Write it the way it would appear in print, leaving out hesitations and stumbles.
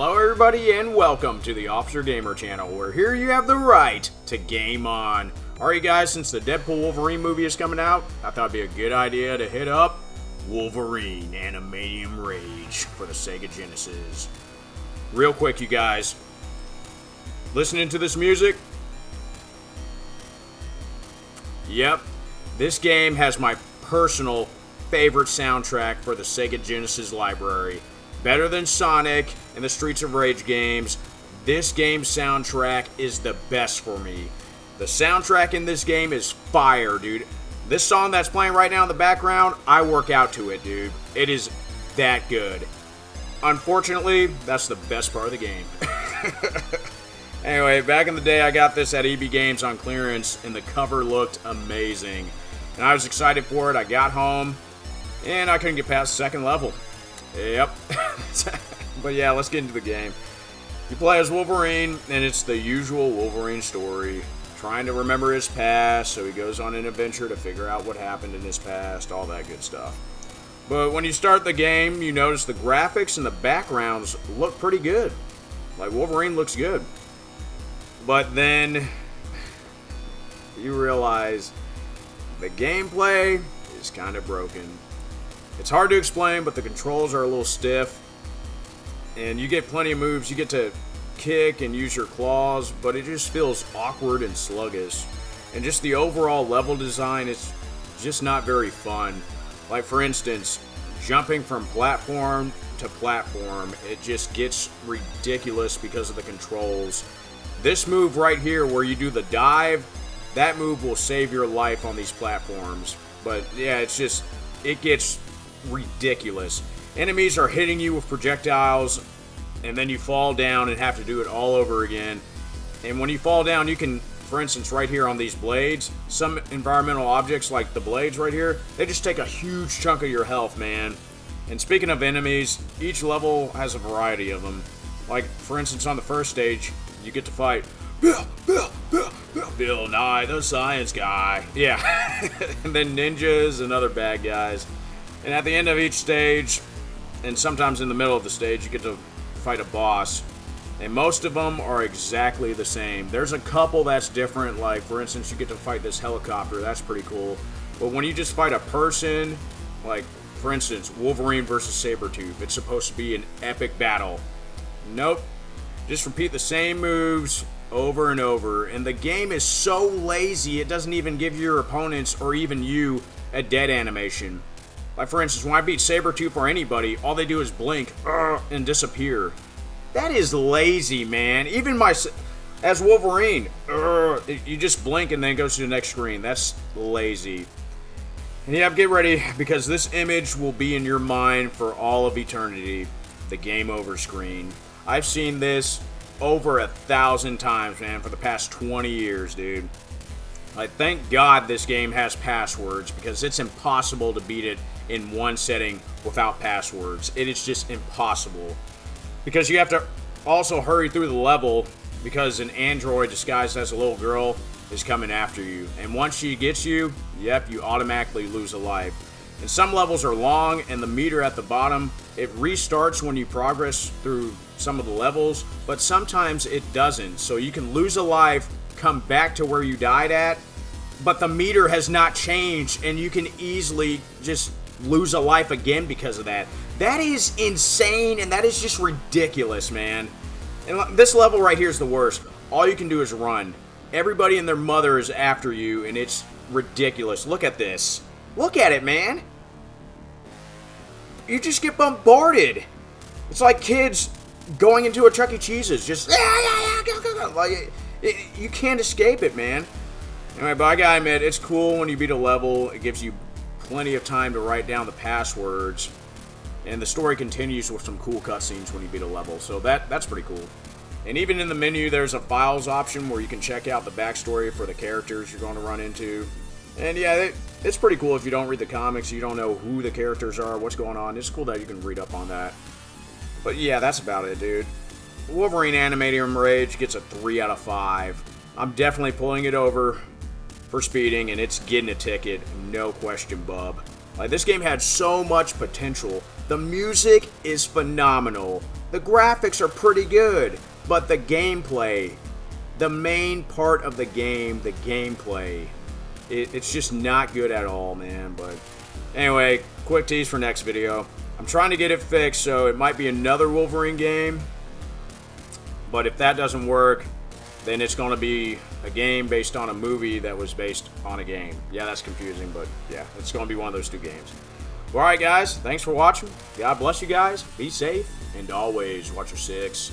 Hello everybody and welcome to the Officer Gamer channel, where here you have the right to game on. Alright guys, since the Deadpool Wolverine movie is coming out, I thought it'd be a good idea to hit up Wolverine Adamantium Rage for the Sega Genesis. Real quick you guys, listening to this music? Yep, this game has my personal favorite soundtrack for the Sega Genesis library. Better than Sonic and the Streets of Rage games, this game's soundtrack is the best for me. The soundtrack in this game is fire, dude. This song that's playing right now in the background, I work out to it, dude. It is that good. Unfortunately, that's the best part of the game. Anyway, back in the day, I got this at EB Games on clearance, and the cover looked amazing. And I was excited for it. I got home, and I couldn't get past the second level. Yep. But yeah, let's get into the game. You play as Wolverine, and it's the usual Wolverine story. Trying to remember his past, so he goes on an adventure to figure out what happened in his past, all that good stuff. But when you start the game, you notice the graphics and the backgrounds look pretty good. Like, Wolverine looks good. But then you realize the gameplay is kind of broken. It's hard to explain, but the controls are a little stiff. And you get plenty of moves. You get to kick and use your claws, but it just feels awkward and sluggish. And just the overall level design is just not very fun. Like, for instance, jumping from platform to platform, it just gets ridiculous because of the controls. This move right here where you do the dive, that move will save your life on these platforms. But yeah, it gets ridiculous. Enemies are hitting you with projectiles, and then you fall down and have to do it all over again. And when you fall down, you can, for instance, right here on these blades, some environmental objects like the blades right here, they just take a huge chunk of your health, man. And speaking of enemies, each level has a variety of them. Like, for instance, on the first stage, you get to fight Bill Nye, the Science Guy. Yeah. And then ninjas and other bad guys. And at the end of each stage, and sometimes in the middle of the stage, you get to fight a boss. And most of them are exactly the same. There's a couple that's different, like, for instance, you get to fight this helicopter. That's pretty cool. But when you just fight a person, like, for instance, Wolverine versus Sabretooth, it's supposed to be an epic battle. Nope. Just repeat the same moves over and over. And the game is so lazy, it doesn't even give your opponents, or even you, a dead animation. Like, for instance, when I beat Sabretooth or anybody, all they do is blink and disappear. That is lazy, man. Even as Wolverine, you just blink and then it goes to the next screen. That's lazy. And yeah, get ready, because this image will be in your mind for all of eternity. The game over screen. I've seen this over 1,000 times, man, for the past 20 years, dude. Like, thank God this game has passwords, because it's impossible to beat it in one setting without passwords. It is just impossible. Because you have to also hurry through the level, because an android disguised as a little girl is coming after you. And once she gets you, yep, you automatically lose a life. And some levels are long, and the meter at the bottom, it restarts when you progress through some of the levels, but sometimes it doesn't. So you can lose a life, come back to where you died at, but the meter has not changed, and you can easily just lose a life again because of that. That is insane, and that is just ridiculous, man. And this level right here is the worst. All you can do is run. Everybody and their mother is after you, and it's ridiculous. Look at this. Look at it, man. You just get bombarded. It's like kids going into a Chuck E. Cheese's. Just, go. Like, you can't escape it, man. Anyway, but I gotta admit, it's cool when you beat a level. It gives you plenty of time to write down the passwords. And the story continues with some cool cutscenes when you beat a level. So that's pretty cool. And even in the menu, there's a files option where you can check out the backstory for the characters you're going to run into. And yeah, it's pretty cool if you don't read the comics, you don't know who the characters are, what's going on. It's cool that you can read up on that. But yeah, that's about it, dude. Wolverine Adamantium Rage gets a 3 out of 5. I'm definitely pulling it over for speeding, and it's getting a ticket, no question, bub. Like, this game had so much potential. The music is phenomenal. The graphics are pretty good, but the gameplay, the main part of the game, the gameplay, it's just not good at all, man. But anyway, quick tease for next video. I'm trying to get it fixed, so it might be another Wolverine game. But if that doesn't work, then it's going to be a game based on a movie that was based on a game. Yeah, that's confusing, but yeah, it's going to be one of those two games. Alright guys, thanks for watching. God bless you guys. Be safe, and always watch your six.